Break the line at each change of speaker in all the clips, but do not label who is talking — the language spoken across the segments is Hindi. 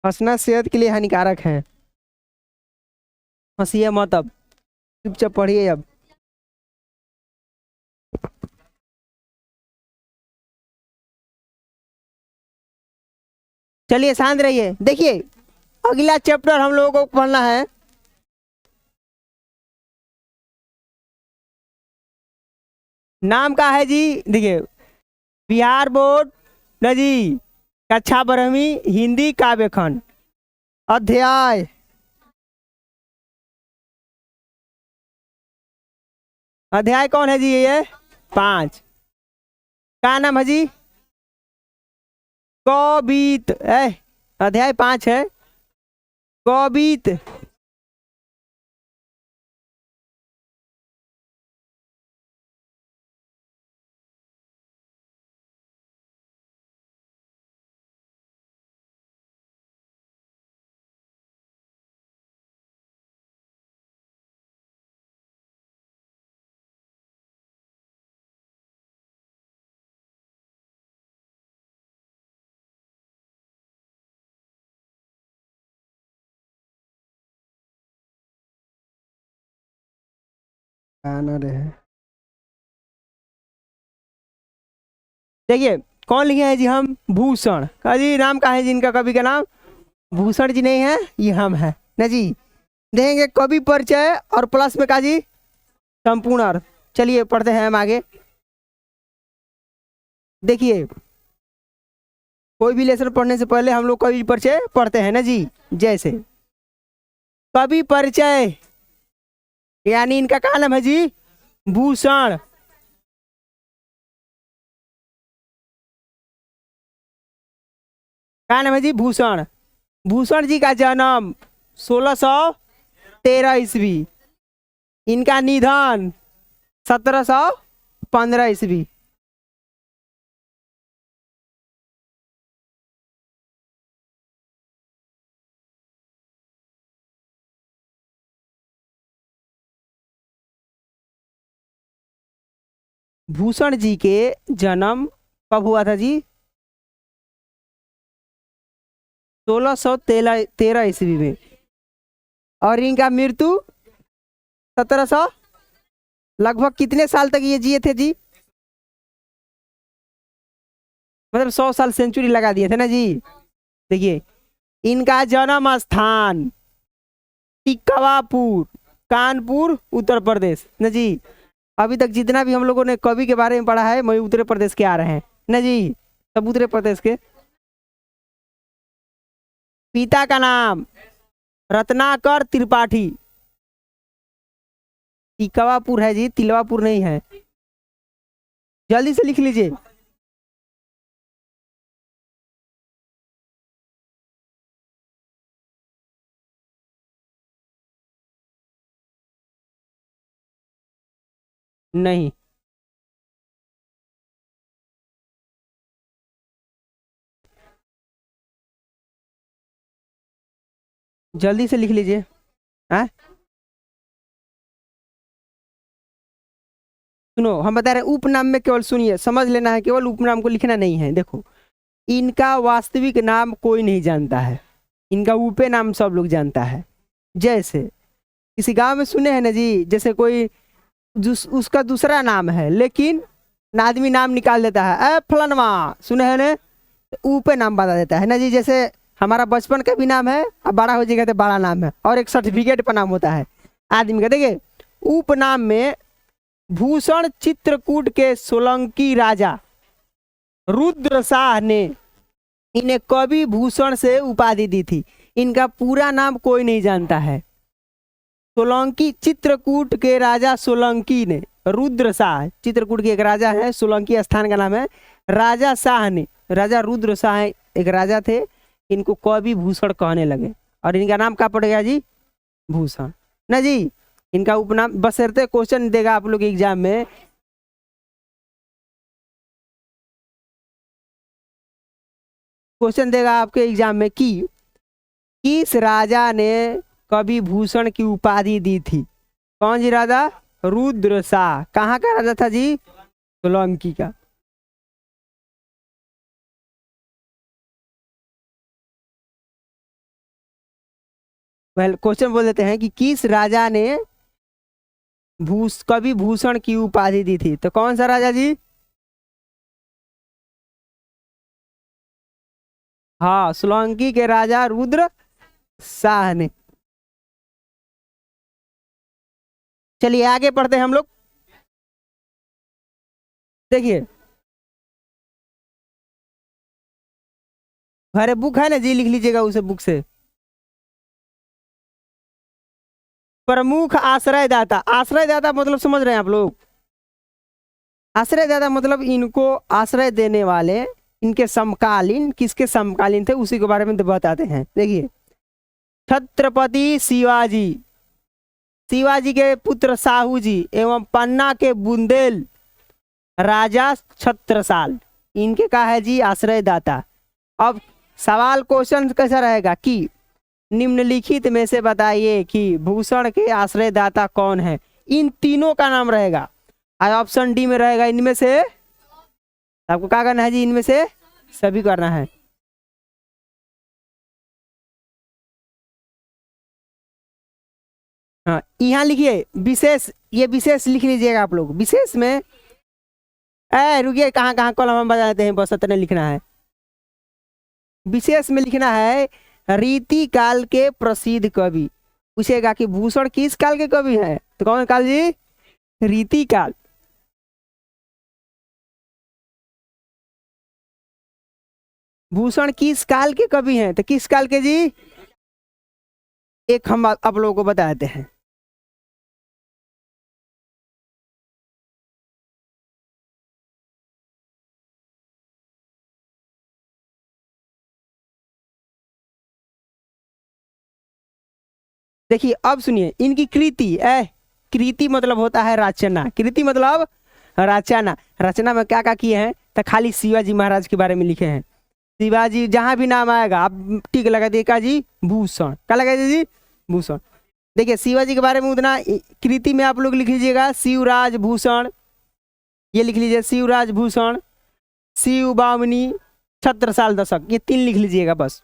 हंसना सेहत के लिए हानिकारक है। हंसिए मत अब, चुपचाप पढ़िए अब। चलिए शांत रहिए। देखिए अगला चैप्टर हम लोगों को पढ़ना है। नाम का है जी, देखिए, बिहार बोर्ड न जी, कक्षा 12वीं हिंदी काव्य खंड। अध्याय अध्याय कौन है जी? ये 5। क्या नाम है जी? कवित। अध्याय 5 है कवित। गाना रहे। देखिए कौन लिखे हैं जी? हम भूषण का जी। नाम का है जी इनका? कवि का नाम भूषण जी नहीं है, ये हम है ना जी। देखेंगे कवि परिचय और प्लस में का जी संपूर्ण अर्थ। चलिए पढ़ते हैं हम आगे। देखिए कोई भी लेसन पढ़ने से पहले हम लोग कवि परिचय पढ़ते हैं ना जी। जैसे कवि परिचय, यानी इनका क्या नाम है जी? भूषण। क्या नाम है जी? भूषण। भूषण जी का जन्म 1613 ईस्वी। इनका निधन 1715 ईस्वी। भूषण जी के जन्म कब हुआ था जी? 1613 ईस्वी में। और इनका मृत्यु 1700, लगभग कितने साल तक ये जिए थे जी? मतलब 100 साल सेंचुरी लगा दिए थे ना जी। देखिए इनका जन्म स्थान टिकवापुर, कानपुर, उत्तर प्रदेश ना जी। अभी तक जितना भी हम लोगों ने कवि के बारे में पढ़ा है वही उत्तर प्रदेश के आ रहे हैं ना जी, सब उत्तर प्रदेश के। पिता का नाम रत्नाकर त्रिपाठी। टिकवापुर है जी, तिलवापुर नहीं है। जल्दी से लिख लीजिए। नहीं, जल्दी से लिख लीजिए। हाँ सुनो, हम बता रहे हैं उपनाम में केवल सुनिए, समझ लेना है, केवल उपनाम को लिखना नहीं है। देखो इनका वास्तविक नाम कोई नहीं जानता है, इनका उपे नाम सब लोग जानता है। जैसे किसी गांव में सुने हैं ना जी, जैसे कोई उसका दूसरा नाम है लेकिन आदमी नाम निकाल देता है, ए फलनवा, सुने हैं ना? तो ऊपे नाम बता देता है ना जी। जैसे हमारा बचपन का भी नाम है, अब बड़ा हो जाएगा तो बड़ा नाम है, और एक सर्टिफिकेट पर नाम होता है आदमी का। देखिए उपनाम में भूषण चित्रकूट के सोलंकी राजा रुद्र शाह ने इन्हें कवि भूषण से उपाधि दी थी। इनका पूरा नाम कोई नहीं जानता है। सोलंकी चित्रकूट के राजा सोलंकी ने, रुद्र शाह चित्रकूट के एक राजा है, सोलंकी स्थान का नाम है। राजा शाह ने, राजा रुद्र शाह एक राजा थे, इनको कवि भूषण कहने लगे। और इनका नाम क्या पड़ेगा जी? भूषण ना जी। इनका उपनाम बशर्ते क्वेश्चन देगा आप लोग एग्जाम में। क्वेश्चन देगा आपके एग्जाम में कि किस राजा ने कवि भूषण की उपाधि दी थी? कौन जी राजा? रुद्र शाह। कहाँ का राजा था जी? सोलंकी का। पहले क्वेश्चन बोल देते हैं कि किस राजा ने कवि भूषण की उपाधि दी थी? तो कौन सा राजा जी? हाँ, सोलंकी के राजा रुद्र शाह ने। चलिए आगे पढ़ते हैं हम लोग। देखिए, अरे बुक है ना जी, लिख लीजिएगा उसे बुक से। प्रमुख आश्रयदाता, आश्रयदाता मतलब समझ रहे हैं आप लोग? आश्रयदाता मतलब इनको आश्रय देने वाले, इनके समकालीन, किसके समकालीन थे उसी के बारे में बताते हैं। देखिए, छत्रपति शिवाजी, शिवाजी के पुत्र साहू जी एवं पन्ना के बुंदेल राजा छत्रसाल, इनके कहा है जी आश्रयदाता। अब सवाल क्वेश्चन कैसा रहेगा कि निम्नलिखित में से बताइए कि भूषण के आश्रयदाता कौन है? इन तीनों का नाम रहेगा। ऑप्शन डी में रहेगा इनमें से, आपको क्या करना है जी? इनमें से सभी करना है। हाँ, यहाँ लिखिए विशेष, ये विशेष लिख लीजिएगा आप लोग। विशेष में रुकिए, कहाँ कहाँ कॉलम हम बता देते हैं, बस इतने लिखना है। विशेष में लिखना है रीति काल के प्रसिद्ध कवि। पूछेगा कि भूषण किस काल के कवि हैं? तो कौन काल जी? रीति काल। भूषण किस काल के कवि हैं? तो किस काल के जी? एक हम आप लोगों को बता देते हैं। देखिए अब सुनिए, इनकी कृति, कृति मतलब होता है रचना, कृति मतलब रचना। रचना में क्या क्या किए हैं? तो खाली शिवाजी महाराज के बारे में लिखे हैं। शिवाजी जहां भी नाम आएगा आप ठीक लगा दिएगा जी भूषण, क्या लगा जी? भूषण। देखिए शिवाजी के बारे में उतना कृति में आप लोग लिख लीजिएगा शिवराज भूषण, ये लिख लीजिए शिवराज भूषण, शिव बामनी, छत्रसाल दशक, ये तीन लिख लीजिएगा बस।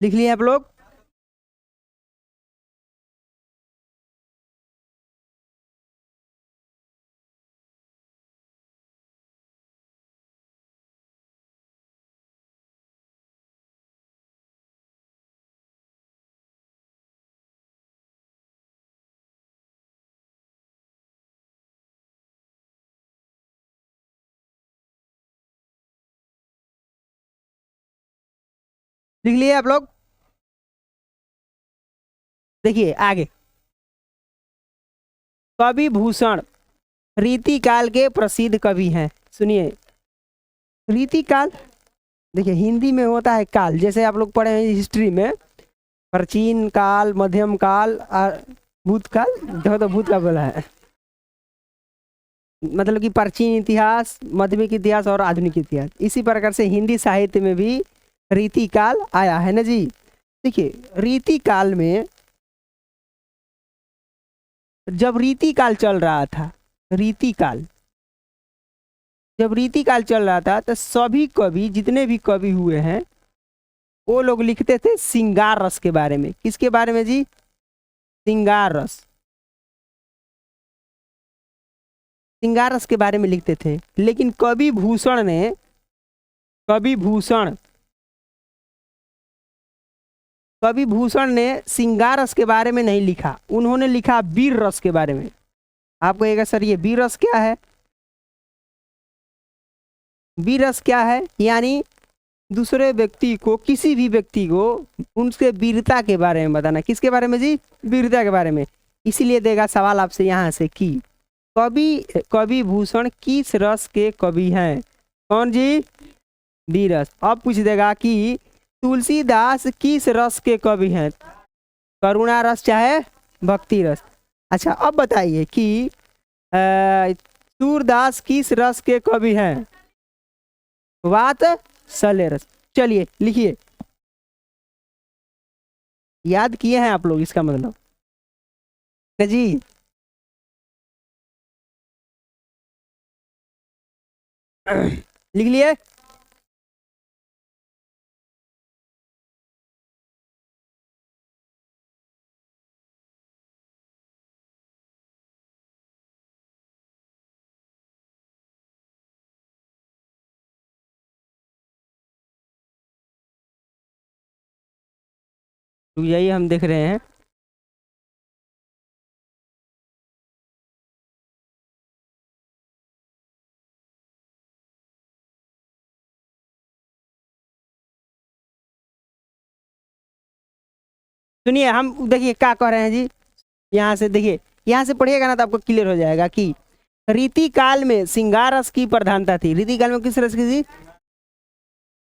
लिख लिए आप लोग? लिख लिए आप लोग? देखिए आगे, कवि भूषण रीति काल के प्रसिद्ध कवि हैं। सुनिए, रीति काल, देखिए हिंदी में होता है काल, जैसे आप लोग पढ़े हैं हिस्ट्री में, प्राचीन काल, मध्यम काल और भूतकाल। देखो तो भूत का बोला है, मतलब कि प्राचीन इतिहास, मध्यमिक इतिहास और आधुनिक इतिहास। इसी प्रकार से हिंदी साहित्य में भी रीति काल आया है ना जी। देखिए रीति काल में, जब रीति काल चल रहा था, रीति काल जब रीति काल चल रहा था तो सभी कवि, जितने भी कवि हुए हैं, वो लोग लिखते थे श्रृंगार रस के बारे में। किसके बारे में जी? श्रृंगार रस, श्रृंगार रस के बारे में लिखते थे। लेकिन कवि भूषण ने, कवि भूषण ने श्रृंगार रस के बारे में नहीं लिखा, उन्होंने लिखा वीर रस के बारे में। आपको कहेगा सर ये वीर रस क्या है? वीर रस क्या है? यानी दूसरे व्यक्ति को, किसी भी व्यक्ति को उनके वीरता के बारे में बताना। किसके बारे में जी? वीरता के बारे में। इसीलिए देगा सवाल आपसे यहाँ से कि कवि भूषण किस रस के कवि हैं? कौन जी? वीर रस। अब पूछ देगा कि तुलसीदास किस रस के कवि हैं? करुणा रस चाहे भक्ति रस? अच्छा अब बताइए कि सूरदास किस रस के कवि हैं? वात सल्य रस। चलिए लिखिए, याद किए हैं आप लोग इसका मतलब ना जी? लिख लिए? तो यही हम देख रहे हैं। सुनिए, हम देखिए क्या कह रहे हैं जी। यहाँ से देखिए, यहाँ से पढ़िएगा ना तो आपको क्लियर हो जाएगा कि रीति काल में श्रृंगार रस की प्रधानता थी। रीति काल में किस रस की थी?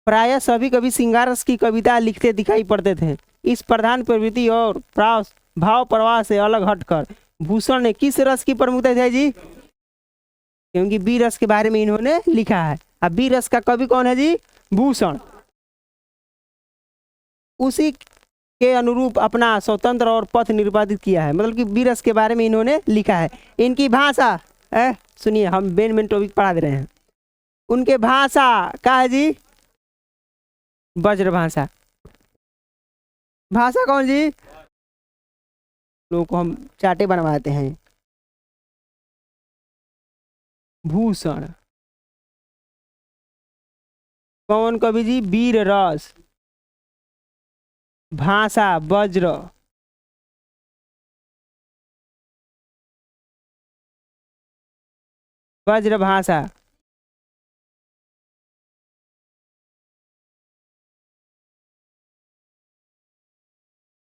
प्रायः सभी कवि श्रृंगार रस की कविता लिखते दिखाई पड़ते थे। इस प्रधान प्रवृत्ति और भाव प्रवाह से अलग हटकर भूषण ने किस रस की प्रमुखता दी जी? क्योंकि बी रस के बारे में इन्होंने लिखा है। अब बी रस का कवि कौन है जी? भूषण। उसी के अनुरूप अपना स्वतंत्र और पथ निर्धारित किया है, मतलब कि बी रस के बारे में इन्होंने लिखा है। इनकी भाषा, सुनिए हम मेन टॉपिक पढ़ा दे रहे हैं। उनके भाषा क्या है जी? वज्र भाषा। भाषा कौन जी? लोगों को हम चाटे बनवाते हैं। भूषण। कौन कवि जी? वीर रस। भाषा वज्र। वज्र भाषा।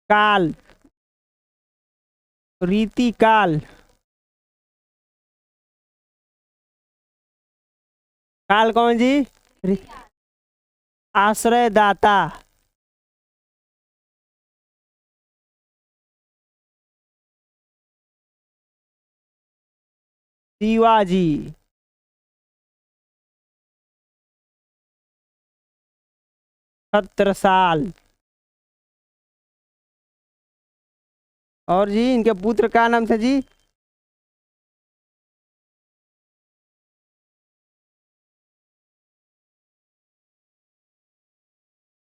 काल, रीति काल। काल कौन जी? आश्रयदाता। शिवाजी। छत्रसाल। और जी इनके पुत्र का नाम था जी?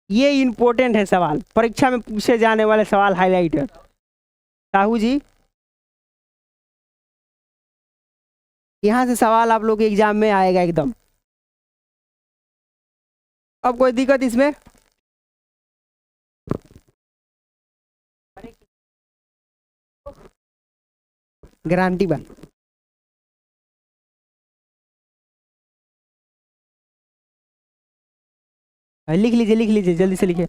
ये इंपॉर्टेंट है सवाल, परीक्षा में पूछे जाने वाले सवाल हाईलाइट है। साहू जी, यहाँ से सवाल आप लोग के एग्जाम में आएगा एकदम। अब कोई दिक्कत इसमें? गारंटी बा। लिख लीजिए, लिख लीजिए, जल्दी से लिखिए।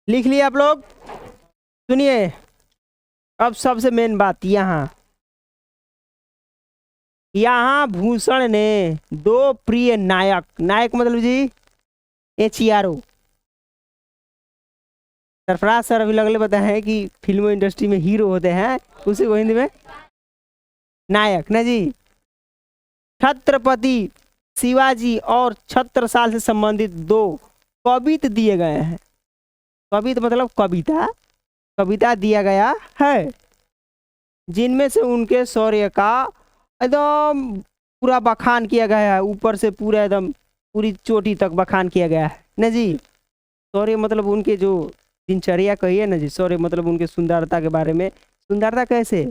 लिख लिए आप लोग? सुनिए, अब सबसे मेन बात यहाँ, यहाँ भूषण ने दो प्रिय नायक, नायक मतलब जी HERO, सरफराज सर अभी लगले बताए हैं कि फिल्म इंडस्ट्री में हीरो होते हैं, उसी को हिंदी में नायक ना जी। छत्रपति शिवाजी और छत्रसाल से संबंधित दो कवित दिए गए हैं। कवित मतलब कविता, कविता दिया गया है, जिनमें से उनके शौर्य का एकदम पूरा बखान किया गया है, ऊपर से पूरा एकदम पूरी चोटी तक बखान किया गया है ना जी। शौर्य मतलब उनके जो दिनचर्या कही है ना जी, शौर्य मतलब उनके सुंदरता के बारे में। सुंदरता कैसे?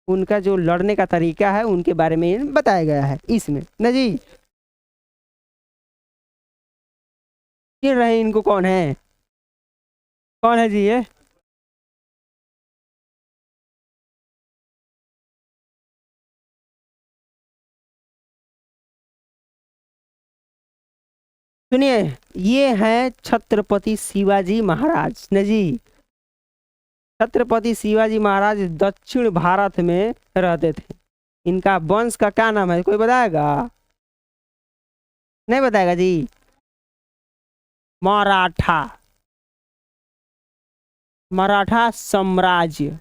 उनका जो लड़ने का तरीका है उनके बारे में बताया गया है इसमें ना जी। चिन रहे इनको कौन है? कौन है जी ये? सुनिए, ये हैं छत्रपति शिवाजी महाराज ना जी। छत्रपति शिवाजी महाराज दक्षिण भारत में रहते थे। इनका वंश का क्या नाम है, कोई बताएगा? नहीं बताएगा जी? मराठा, मराठा साम्राज्य।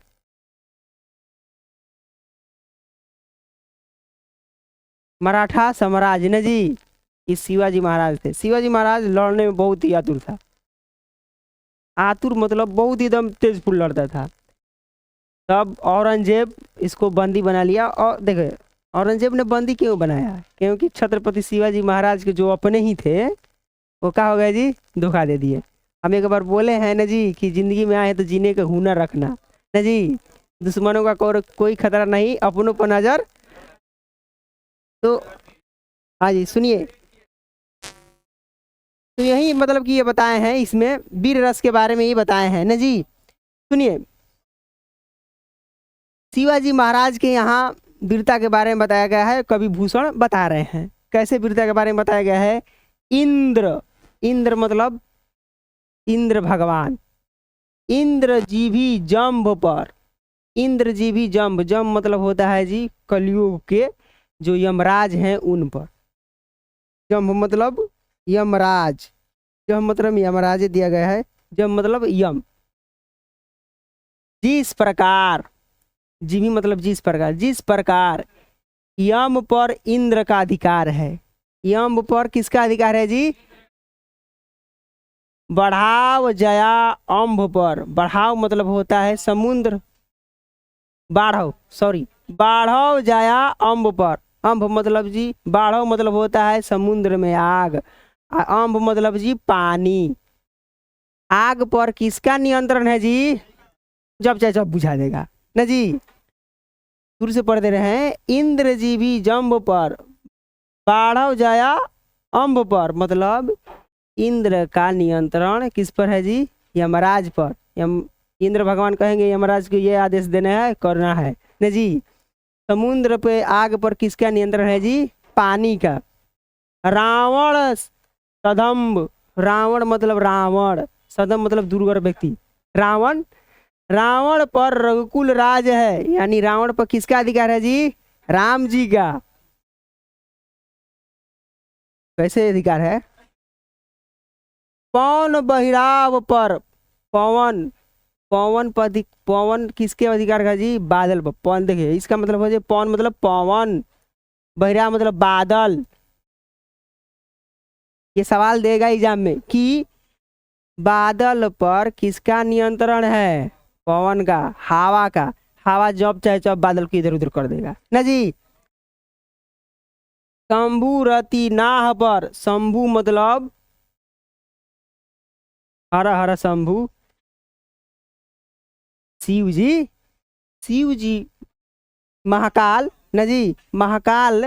मराठा साम्राज्य न जी, ये शिवाजी महाराज थे। शिवाजी महाराज लड़ने में बहुत ही आतुर था। आतुर मतलब बहुत ही एकदम तेज फुल लड़ता था। तब औरंगजेब इसको बंदी बना लिया। और देखे औरंगजेब ने बंदी क्यों बनाया? क्योंकि छत्रपति शिवाजी महाराज के जो अपने ही थे वो क्या हो गया जी, धोखा दे दिए। हम एक बार बोले हैं ना जी कि जिंदगी में आए तो जीने का हुनर रखना ना जी। दुश्मनों का कोई खतरा नहीं, अपनों पर नजर। तो हाँ जी सुनिए, तो यही मतलब कि ये बताए हैं, इसमें वीर रस के बारे में ये बताए हैं ना जी। सुनिए, शिवाजी महाराज के यहाँ वीरता के बारे में बताया गया है। कवि भूषण बता रहे हैं कैसे वीरता के बारे में बताया गया है। इंद्र, इंद्र मतलब इंद्र भगवान, इंद्रजीभी जम्भ पर, इंद्रजीभी जम्भ, जम्भ मतलब होता है जी कलयुग के जो यमराज हैं उन पर। जम्भ मतलब यमराज, जम्भ मतलब यमराज दिया गया है, जम्भ मतलब यम। जिस प्रकार, जीवी मतलब जिस प्रकार, जिस प्रकार यम पर इंद्र का अधिकार है। यम पर किसका अधिकार है जी? बढ़ाव जया अम्भ पर, बढ़ाव मतलब होता है समुद्र, बाढ़व सॉरी, बाढ़व जया अम्भ पर। अम्भ मतलब जी, बाढ़व मतलब होता है समुद्र में आग, अम्भ मतलब जी पानी। आग पर किसका नियंत्रण है जी? जब चाहे जब बुझा देगा ना जी। शुरू से पढ़ दे रहे हैं। इंद्रजीवी जम्भ पर, बाढ़व जया अम्भ पर, मतलब इंद्र का नियंत्रण किस पर है जी? यमराज पर। इंद्र भगवान कहेंगे यमराज को ये आदेश देना है, करना है न जी। समुद्र पे आग पर किसका नियंत्रण है जी? पानी का। रावण सदम्भ, रावण मतलब रावण, सदम मतलब दुर्गर व्यक्ति। रावण, रावण पर रघुकुल राज है, यानी रावण पर किसका अधिकार है जी? राम जी का। कैसे अधिकार है? पवन बहिराव पर, पवन, पवन पर, पवन किसके अधिकार का जी? बादल पर। पवन देखिए इसका मतलब हो जाए, पवन मतलब पवन, बहिराव मतलब बादल। ये सवाल देगा एग्जाम में कि बादल पर किसका नियंत्रण है? पवन का, हवा का। हवा जब चाहे जब बादल को इधर उधर कर देगा ना जी। शंभु रति नाह पर, शंभु मतलब हरा हरा शंभु, शिव जी, शिव जी महाकाल न जी, महाकाल।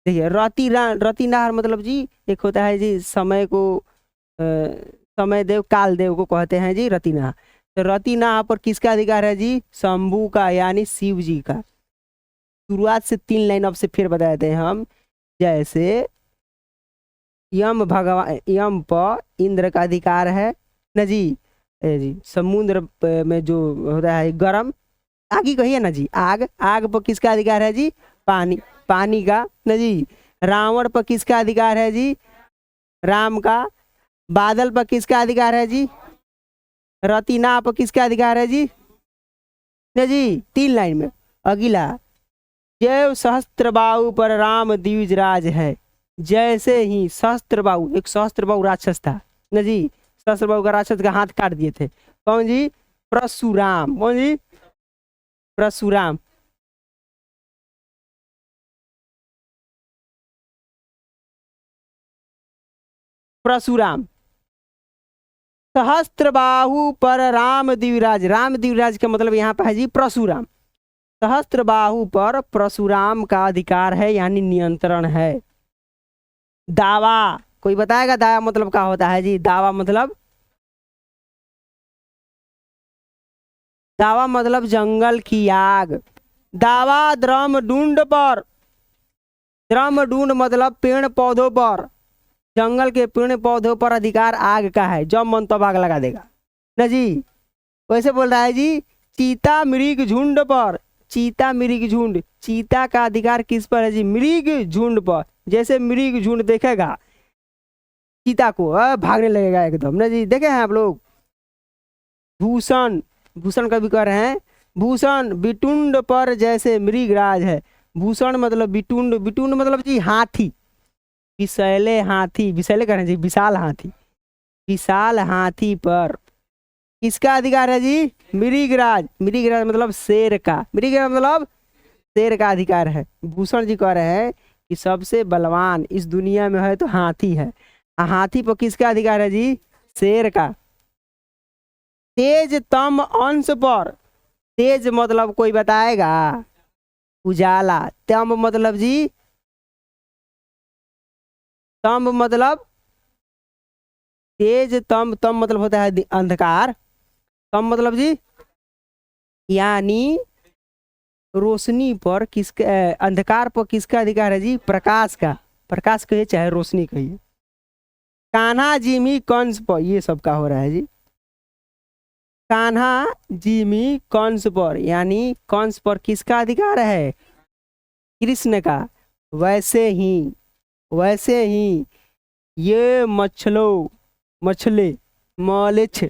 देखिए रति नाहर मतलब जी एक होता है जी समय को, समय देव काल देव को कहते हैं जी रतिनाह। तो रतिनाह पर किसका अधिकार है जी? शंभु का, यानी शिव जी का। शुरुआत से 3 लाइन अब से फिर बता देते हैं हम। जैसे यम भगवान, यम पर इंद्र का अधिकार है न जी। जी समुद्र में जो होता है गर्म, आग ही कहिए ना जी, आग, आग पर किसका अधिकार है जी? पानी, पानी का न जी। रावण पर किसका अधिकार है जी? राम का। बादल पर किसका अधिकार है जी? रतिना पर किसका अधिकार है जी? न जी। 3 लाइन में। अगला, जैव सहस्त्रबाहु पर राम द्विज राज है। जैसे ही सहस्त्रबाहु, एक सहस्त्रबाहु राक्षस था न जी, सहस्त्रबाहु का राक्षस का हाथ काट दिए थे। कौन जी? परशुराम। कौन जी? परशुराम। परशुराम। सहस्त्रबाहु पर राम द्विराज, राम द्विराज का मतलब यहाँ पर है जी परशुराम। सहस्त्रबाहु पर परशुराम का अधिकार है, यानी नियंत्रण है। दावा, कोई बताएगा दावा मतलब क्या होता है जी? दावा मतलब, दावा मतलब जंगल की आग। दावा द्रमडुंड पर, द्रमडुंड मतलब पेड़ पौधों पर, जंगल के पेड़ पौधों पर अधिकार आग का है, जब मन तब आग लगा देगा न जी। वैसे बोल रहा है जी, चीता मृग झुंड पर, चीता मृग झुंड, चीता का अधिकार किस पर है जी? मृग झुंड पर। जैसे मृग झुंड देखेगा चीता को, भागने लगेगा एकदम ना जी। देखे हैं आप लोग? भूषण, भूषण कभी कह रहे हैं, भूषण बिटुंड पर जैसे मृगराज है। भूषण मतलब बिटुंड, बिटुंड मतलब जी हाथी, विशैले हाथी, विशैले कह रहे हैं जी, विशाल हाथी, विशाल हाथी पर किसका अधिकार है जी? मृगराज, मृगराज मतलब शेर का, मृगराज मतलब शेर का अधिकार है। भूषण जी कह रहे हैं कि सबसे बलवान इस दुनिया में है तो हाथी है। हाथी पर किसका अधिकार है जी? शेर का। तेज तम अंश पर, तेज मतलब कोई बताएगा? उजाला। तम मतलब जी, तम मतलब तेज, तम, तम मतलब होता है अंधकार, तम मतलब जी यानी रोशनी पर किसका, अंधकार पर किसका अधिकार है जी? प्रकाश का। प्रकाश कहिए चाहे रोशनी कहिए। कान्हा जिमी कंस पर, ये सबका हो रहा है जी। कान्हा जिमी कंस पर, यानी कंस पर किसका अधिकार है? कृष्ण का। वैसे ही, वैसे ही ये मछलो, मछले, मलेच्छ,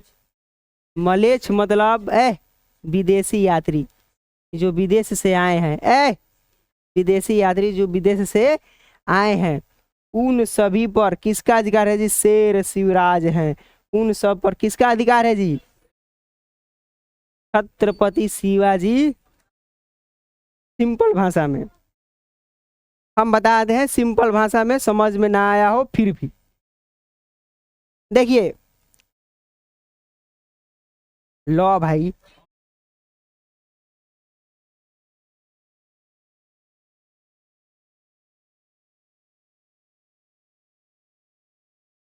मलेच्छ मतलब विदेशी यात्री जो विदेश से आए हैं, विदेशी यात्री जो विदेश से आए हैं, उन सभी पर किसका अधिकार है जी? शेर शिवराज हैं। उन सब पर किसका अधिकार है जी? छत्रपति शिवाजी। सिंपल भाषा में हम बता दें हैं, सिंपल भाषा में, समझ में ना आया हो फिर भी देखिए, लॉ भाई,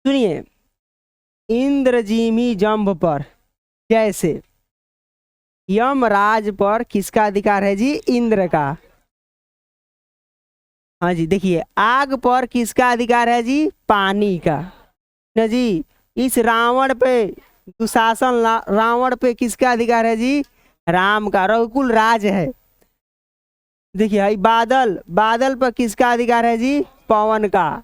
सुनिए, इंद्रजीमी जंभ पर जैसे यमराज पर किसका अधिकार है जी? इंद्र का। हाँ जी, देखिए, आग पर किसका अधिकार है जी? पानी का ना जी। इस रावण पे, दुशासन रावण पे किसका अधिकार है जी? राम का। रघुकुल राज है। देखिए भाई, बादल, बादल पर किसका अधिकार है जी? पवन का।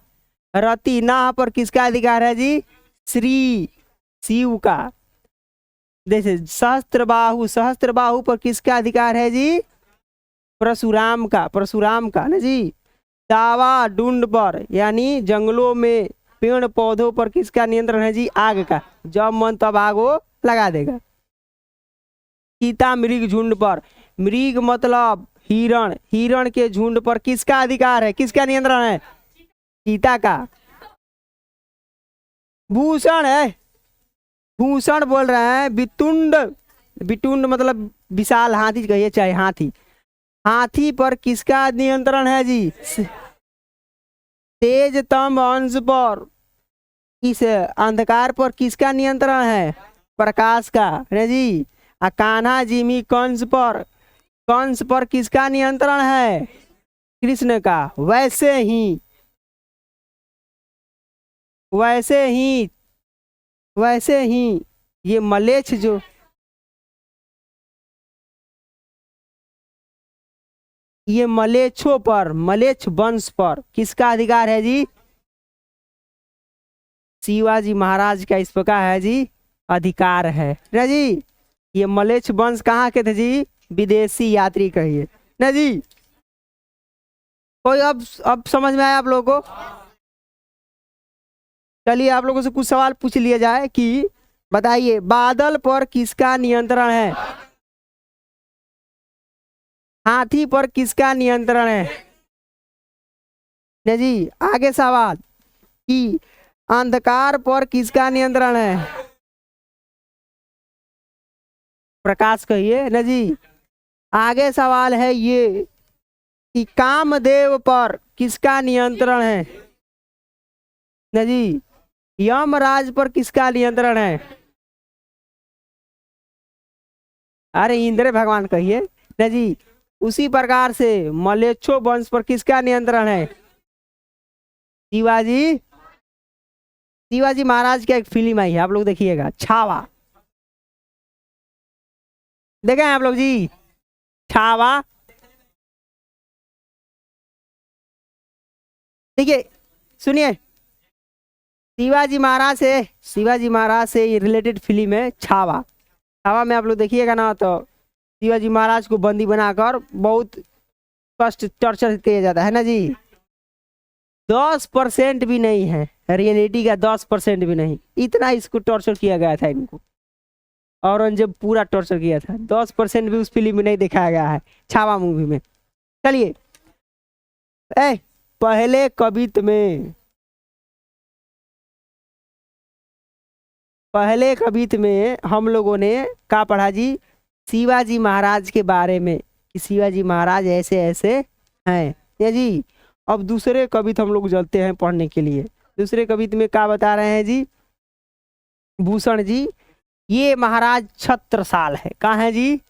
रति नाह पर किसका अधिकार है जी? श्री शिव का। देखिए, सहस्त्र बाहु, सहस्त्र बाहु पर किसका अधिकार है जी? परशुराम का, परशुराम का ना जी। दावा डुंड पर, यानी जंगलों में पेड़ पौधों पर किसका नियंत्रण है जी? आग का। जब मन तब आग वो लगा देगा। चीता मृग झुंड पर, मृग मतलब हिरण, हिरण के झुंड पर किसका अधिकार है? किसका नियंत्रण है? चीता का। भूषण है, भूषण बोल रहे हैं वितुंड, वितुंड मतलब विशाल हाथी कहिए चाहे हाथी, हाथी पर किसका नियंत्रण है जी? तेज तम अंश पर, इस अंधकार पर किसका नियंत्रण है? प्रकाश का है जी। कान्हा जिमी कंस पर, कंस पर किसका नियंत्रण है? कृष्ण का। वैसे ही, वैसे ही, वैसे ही ये मलेच्छ जो, ये मलेच्छों पर, मलेच्छ वंश पर किसका अधिकार है जी? शिवाजी महाराज का इस प्रकार है जी अधिकार है ना जी। ये मलेच्छ वंश कहाँ के थे जी? विदेशी यात्री कहिए ना जी। कोई अब समझ में आया आप लोगों को? चलिए आप लोगों से कुछ सवाल पूछ लिया जाए कि बताइए, बादल पर किसका नियंत्रण है? हाथी पर किसका नियंत्रण है ना जी। आगे सवाल कि अंधकार पर किसका नियंत्रण है? प्रकाश कहिए ना जी। आगे सवाल है ये कि कामदेव पर किसका नियंत्रण है ना जी। यमराज पर किसका नियंत्रण है? अरे इंद्र भगवान कहिए ना जी। उसी प्रकार से मलेच्छो वंश पर किसका नियंत्रण है? शिवाजी, शिवाजी महाराज की एक फिल्म आई है, आप लोग देखिएगा, छावा। देखे हैं आप लोग जी, छावा। देखिए सुनिए, शिवाजी महाराज से ये रिलेटेड फिल्म है छावा। छावा में आप लोग देखिएगा ना, तो शिवाजी महाराज को बंदी बनाकर बहुत कष्ट टॉर्चर किया जाता है ना जी। 10% भी नहीं है रियलिटी का, 10% भी नहीं, इतना इसको टॉर्चर किया गया था इनको। औरंगजेब पूरा टॉर्चर किया था, 10% भी उस फिल्म में नहीं दिखाया गया है, छावा मूवी में। चलिए, पहले कवित में हम लोगों ने क्या पढ़ा जी, शिवाजी महाराज के बारे में कि शिवाजी महाराज ऐसे ऐसे हैं या जी। अब दूसरे कवित हम लोग चलते हैं पढ़ने के लिए। दूसरे कवित में क्या बता रहे हैं जी भूषण जी, ये महाराज छत्रसाल है। कहाँ है जी,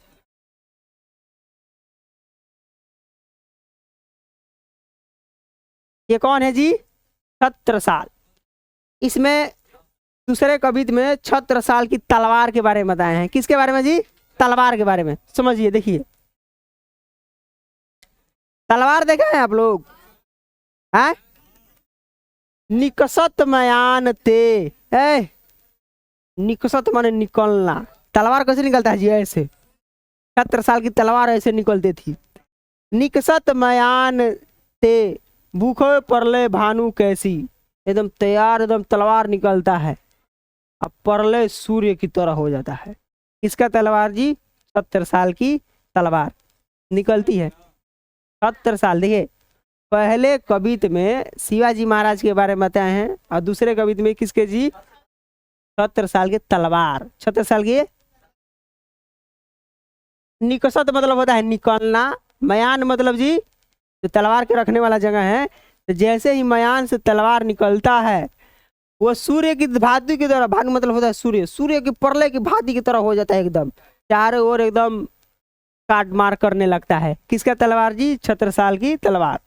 ये कौन है जी, छत्रसाल। इसमें दूसरे कवित में छत्रसाल की तलवार के बारे में बताए हैं। किसके बारे में जी, तलवार के बारे में। समझिए, देखिए तलवार देखा है आप लोग, हैं? निकसत मयान ते, निकसत माने निकलना। तलवार कैसे निकलता है जी, ऐसे। छत्रसाल की तलवार ऐसे निकलती थी। निकसत मयान ते भूखे परले भानु कैसी, एकदम तैयार, एकदम तलवार निकलता है, अब परले सूर्य की तरह हो जाता है। किसका तलवार जी, छत्रसाल की तलवार निकलती है। छत्रसाल, देखिए पहले कवित में शिवाजी महाराज के बारे में बताए हैं, और दूसरे कवित में किसके जी, छत्रसाल की तलवार। छत्रसाल की निकसत मतलब होता है निकलना, मयान मतलब जी जो तलवार के रखने वाला जगह है। तो जैसे ही मयान से तलवार निकलता है, वो सूर्य की भांति की तरह, भानु मतलब होता है सूर्य, सूर्य की परले की भांति की तरह हो जाता है, एकदम चारों ओर एकदम काट मार करने लगता है। किसका तलवार जी, छत्रसाल की तलवार।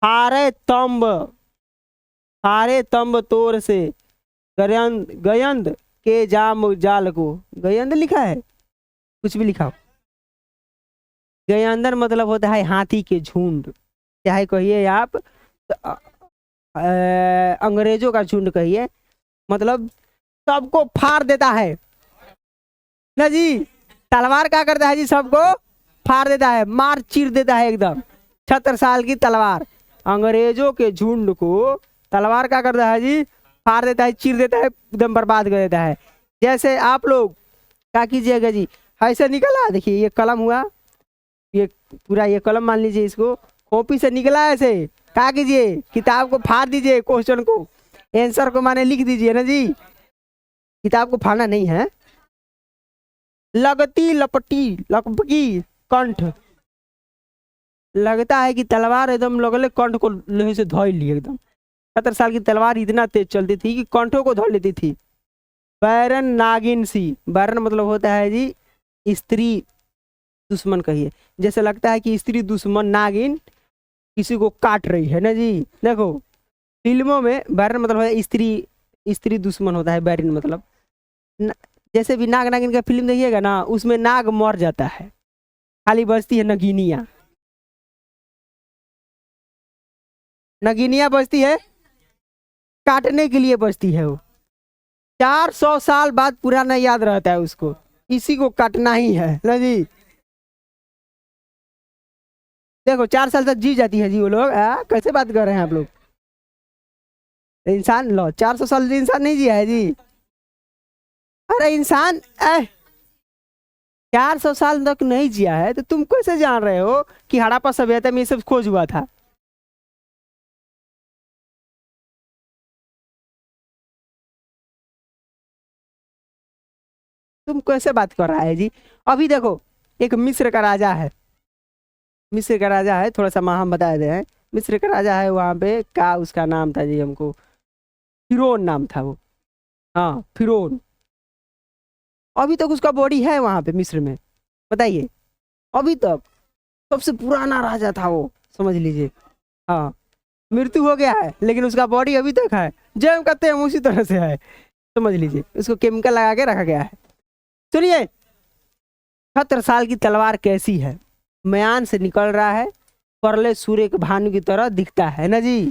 हारे तंब तोर से गयंद के जाम जाल को, गयंद लिखा है, कुछ भी लिखा हो। गयंदर मतलब होता है हाथी के झुंड, चाहे कहिए आप अंग्रेजों का झुंड कहिए, मतलब सबको फाड़ देता है ना जी। तलवार क्या करता है जी, सबको फाड़ देता है, मार चीर देता है एकदम। छत्रसाल की तलवार अंग्रेजों के झुंड को तलवार क्या करता है जी, फाड़ देता है, चीर देता है, एकदम बर्बाद कर देता है। जैसे आप लोग क्या कीजिएगा जी, ऐसे निकला, देखिए ये कलम हुआ, ये पूरा ये कलम मान लीजिए, इसको कॉपी से निकला ऐसे, क्या कीजिए, किताब को फाड़ दीजिए, क्वेश्चन को आंसर को माने लिख दीजिए ना जी। किताब को फाड़ना नहीं है। लगती लपटी लपकी कंठ, लगता है कि तलवार एकदम लगले कंठ को लोहे से धो ली एकदम। 70 साल की तलवार इतना तेज चलती थी कि कंठों को धो लेती थी। बैरन नागिन सी, बैरन मतलब होता है जी स्त्री दुश्मन कहिए, जैसे लगता है कि स्त्री दुश्मन नागिन किसी को काट रही है ना जी। देखो फिल्मों में बैरन मतलब है स्त्री दुश्मन होता है, बैरन मतलब जैसे भी नाग नागिन का फिल्म देखिएगा ना, उसमें नाग मर जाता है, खाली बचती है नगीनिया। नगीनिया बचती है, काटने के लिए बचती है। वो 400 साल बाद पुराना याद रहता है उसको, इसी को काटना ही है ना जी। देखो 4 साल तक जी जाती है जी वो लोग। कैसे बात कर रहे हैं आप लोग, इंसान लो 400 साल इंसान नहीं जिया है जी। अरे इंसान 400 साल तक नहीं जिया है, तो तुम कैसे जान रहे हो कि हड़प्पा सभ्यता में ये सब खोज हुआ था। तुम कैसे बात कर रहा है जी। अभी देखो एक मिस्र का राजा है, मिस्र का राजा है, थोड़ा सा हम बता दे हैं। मिस्र का राजा है, वहां पे क्या उसका नाम था जी, हमको फिरौन नाम था वो, हाँ फिरौन। अभी तक उसका बॉडी है वहां पे मिस्र में, बताइए। अभी तक सबसे पुराना राजा था वो, समझ लीजिए। हाँ मृत्यु हो गया है, लेकिन उसका बॉडी अभी तक है, जो कहते हैं उसी तरह से है, समझ लीजिए। उसको केमिकल लगा के रखा गया है। सुनिए छत्रसाल की तलवार कैसी है? म्यान से निकल रहा है, परले सूर्य के भानु की तरह दिखता है ना जी।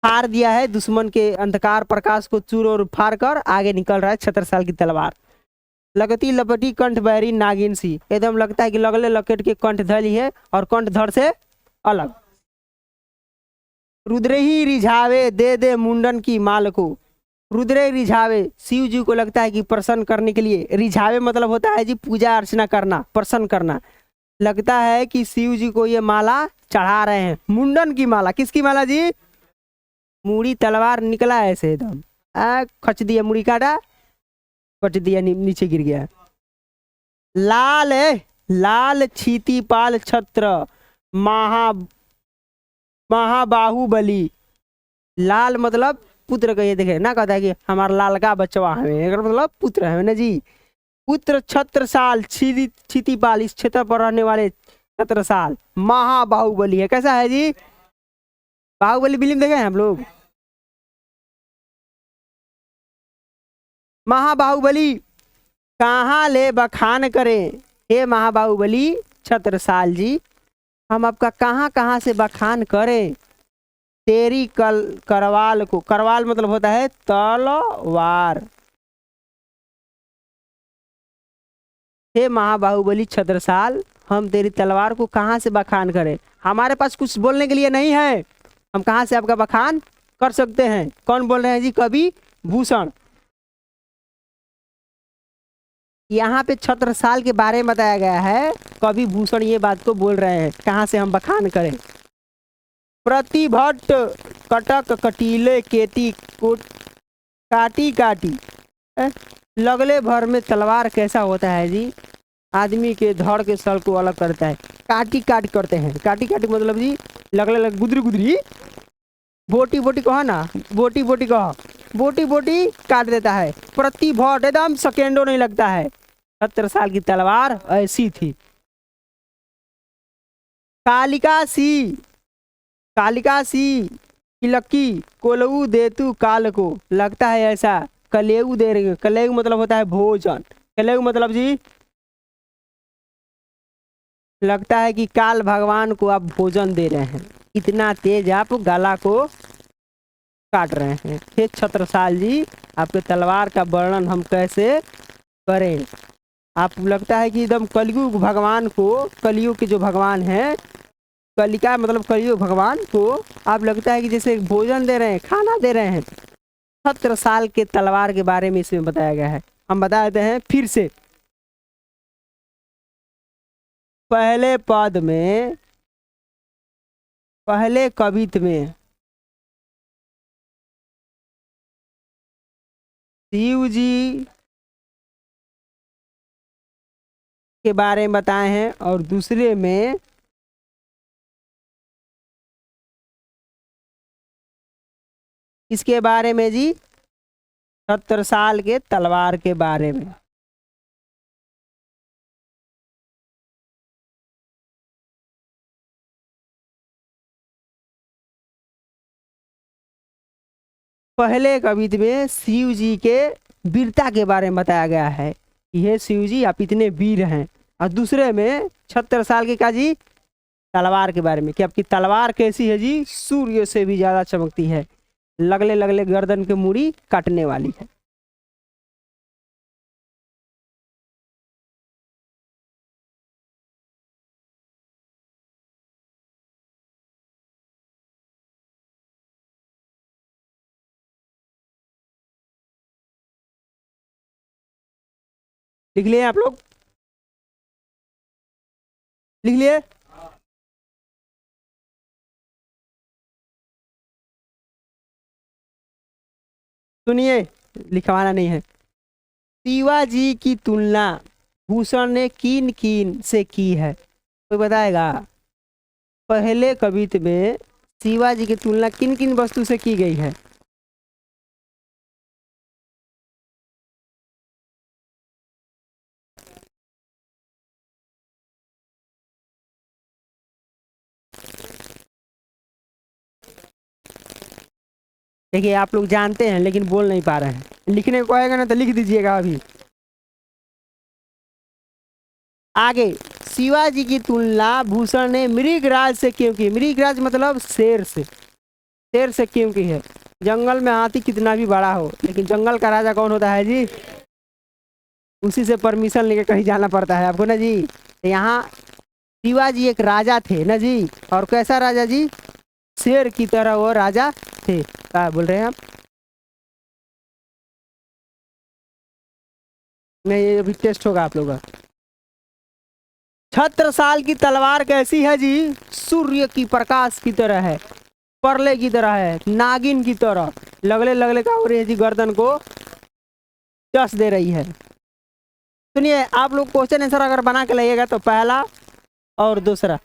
फाड़ दिया है दुश्मन के अंधकार प्रकाश को चूर और फाड़ कर आगे निकल रहा है छत्रसाल की तलवार। लगती लपटी कंठ बहरी नागिन सी, एकदम लगता है कि लगले लकेट के कंठ धली है और कंठ धड़ से अलग। रुद्र ही रिझावे दे दे मुंडन की माल को। रुद्र रिझावे, शिव जी को लगता है कि प्रसन्न करने के लिए, रिझावे मतलब होता है जी पूजा अर्चना करना, प्रसन्न करना। लगता है कि शिव जी को ये माला चढ़ा रहे हैं, मुंडन की माला। किसकी माला जी? मुड़ी तलवार निकला ऐसे एकदम, खच दिया, मुड़ी काटा, कट दिया, नीचे गिर गया। लाल है, लाल छीती पाल छत्र महाबाहुबली। लाल मतलब पुत्र का, ये देखे ना, कहता है कि हमारा लाल का बचवा है, मतलब पुत्र है ना जी। पुत्र छत्रसाल क्षितिपाल, इस क्षेत्र पर रहने वाले छत्रसाल महाबाहुबली है। कैसा है जी? बाहुबली फिल्म देखे हैं हम लोग? महाबाहुबली कहाँ ले बखान करें, हे महाबाहुबली छत्रसाल जी, हम आपका कहाँ कहाँ से बखान करें। तेरी करवाल को, करवाल मतलब होता है तलवार। हे महाबाहुबली छत्रसाल, हम तेरी तलवार को कहाँ से बखान करें। हमारे पास कुछ बोलने के लिए नहीं है, हम कहाँ से आपका बखान कर सकते हैं। कौन बोल रहे हैं जी? कवि भूषण। यहाँ पे छत्रसाल के बारे में बताया गया है, कवि भूषण ये बात को बोल रहे हैं, कहाँ से हम बखान करें। प्रतिभट कटक कटीले केती को काटी काटी, लगले भर में तलवार कैसा होता है जी? आदमी के धड़ के सर को अलग करता है। काटी काटी करते हैं, काटी काटी मतलब जी लगले लग, गुदरी गुदरी, बोटी बोटी कहो ना, बोटी बोटी कहो, बोटी बोटी काट देता है। प्रतिभट एकदम सेकेंडो नहीं लगता है। छत्रसाल की तलवार ऐसी थी। कालिका सी, कालिका सी किलकी कोलऊ देतु काल को, लगता है ऐसा कलेऊ दे रही। कलेऊ मतलब होता है भोजन। कलेऊ मतलब जी लगता है कि काल भगवान को आप भोजन दे रहे हैं, इतना तेज आप गला को काट रहे हैं। हे छत्रसाल जी, आपके तलवार का वर्णन हम कैसे करें। आप लगता है कि एकदम कलयुग भगवान को, कलयुग के जो भगवान हैं, कलिका मतलब कलयुग भगवान को आप लगता है कि जैसे भोजन दे रहे हैं, खाना दे रहे हैं। छत्रसाल के तलवार के बारे में इसमें बताया गया है, हम बता देते हैं फिर से। पहले पद में, पहले कवित में शिव जी के बारे में बताए हैं और दूसरे में इसके बारे में जी छत्रसाल के तलवार के बारे में। पहले कवित में शिव जी के वीरता के बारे में बताया गया है कि हे शिव जी आप इतने वीर हैं, और दूसरे में छत्रसाल के का जी तलवार के बारे में कि आपकी तलवार कैसी है जी? सूर्य से भी ज्यादा चमकती है, लगले लगले गर्दन के मूड़ी काटने वाली है। लिख लिए आप लोग? लिख लिए? सुनिए, लिखवाना नहीं है। शिवाजी की तुलना भूषण ने किन किन से की है, कोई बताएगा? पहले कवित में शिवाजी की तुलना किन किन वस्तु से की गई है? देखिए आप लोग जानते हैं लेकिन बोल नहीं पा रहे हैं। लिखने को आएगा ना तो लिख दीजिएगा अभी। आगे, शिवाजी की तुलना भूषण ने मृगराज से क्यों की? मृगराज मतलब शेर से, शेर से क्यों की है? जंगल में हाथी कितना भी बड़ा हो, लेकिन जंगल का राजा कौन होता है जी? उसी से परमिशन लेके कहीं जाना पड़ता है आपको ना जी। यहाँ शिवाजी एक राजा थे ना जी, और कैसा राजा जी? शेर की तरह वो राजा थे। क्या बोल रहे हैं आप? नहीं, ये अभी टेस्ट होगा आप लोगों का। छत्रसाल की तलवार कैसी है जी? सूर्य की प्रकाश की तरह है, परले की तरह है, नागिन की तरह लगले लगले का हो रही है जी, गर्दन को चस दे रही है। सुनिए, आप लोग क्वेश्चन आंसर अगर बना के लाइएगा तो पहला और दूसरा,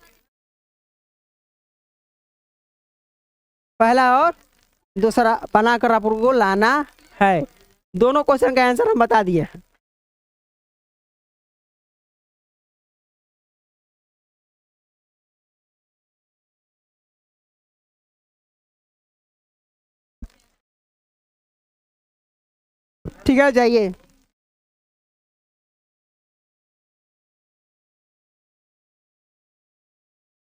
पहला और दूसरा बनाकर आप लोगों को लाना है। दोनों क्वेश्चन का आंसर हम बता दिए हैं। ठीक है, जाइए।